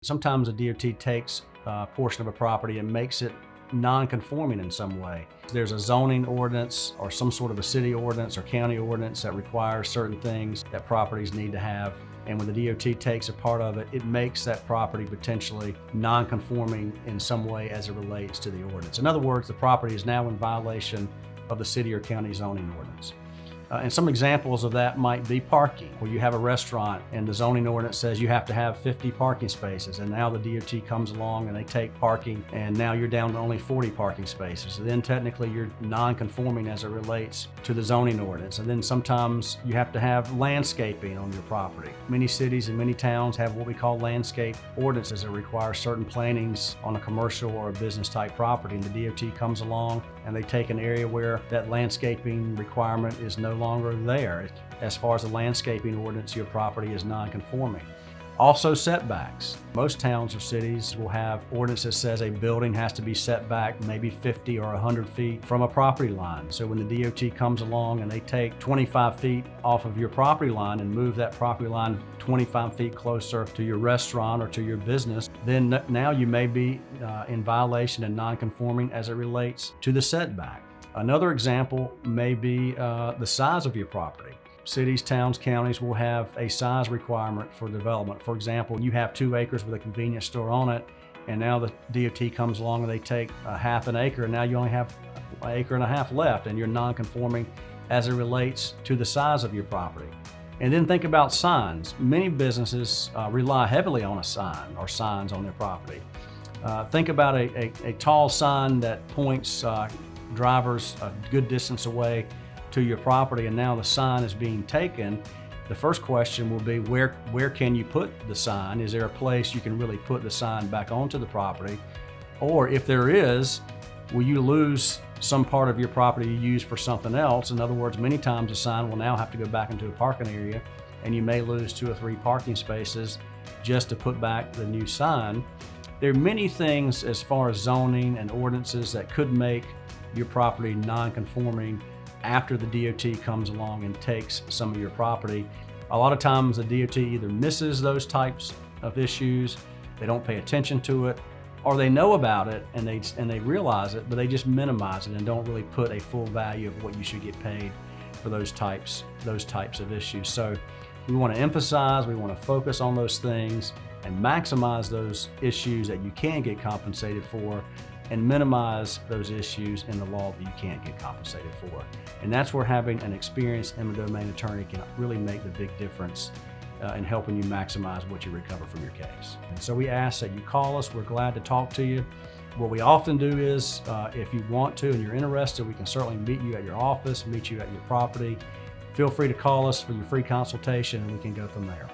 Sometimes a DOT takes a portion of a property and makes it non-conforming in some way. There's a zoning ordinance or some sort of a city ordinance or county ordinance that requires certain things that properties need to have. And when the DOT takes a part of it, it makes that property potentially non-conforming in some way as it relates to the ordinance. In other words, the property is now in violation of the city or county zoning ordinance. And some examples of that might be parking, where you have a restaurant and the zoning ordinance says you have to have 50 parking spaces, and now the DOT comes along and they take parking and now you're down to only 40 parking spaces. And then technically you're non-conforming as it relates to the zoning ordinance. And then sometimes you have to have landscaping on your property. Many cities and many towns have what we call landscape ordinances that require certain plantings on a commercial or a business type property, and the DOT comes along and they take an area where that landscaping requirement is no longer there. As far as the landscaping ordinance, your property is non-conforming. Also setbacks. Most towns or cities will have ordinance that says a building has to be set back maybe 50 or 100 feet from a property line. So when the DOT comes along and they take 25 feet off of your property line and move that property line 25 feet closer to your restaurant or to your business, then now you may be in violation and non-conforming as it relates to the setback. Another example may be the size of your property. Cities, towns, counties will have a size requirement for development. For example, you have 2 acres with a convenience store on it, and now the DOT comes along and they take a half an acre, and now you only have an acre and a half left, and you're non-conforming as it relates to the size of your property. And then think about signs. Many businesses rely heavily on a sign or signs on their property. Think about a tall sign that points drivers a good distance away to your property, and now the sign is being taken. The first question will be, where can you put the sign? Is there a place you can really put the sign back onto the property? Or if there is, will you lose some part of your property you use for something else? In other words, many times the sign will now have to go back into a parking area, and you may lose 2 or 3 parking spaces just to put back the new sign. There are many things as far as zoning and ordinances that could make your property non-conforming after the DOT comes along and takes some of your property. A lot of times the DOT either misses those types of issues, they don't pay attention to it, or they know about it and they realize it, but they just minimize it and don't really put a full value of what you should get paid for those types of issues. So we want to emphasize, we want to focus on those things and maximize those issues that you can get compensated for, and minimize those issues in the law that you can't get compensated for. And that's where having an experienced eminent domain attorney can really make the big difference in helping you maximize what you recover from your case. And so we ask that you call us. We're glad to talk to you. What we often do is, if you want to and you're interested, we can certainly meet you at your office, meet you at your property. Feel free to call us for your free consultation, and we can go from there.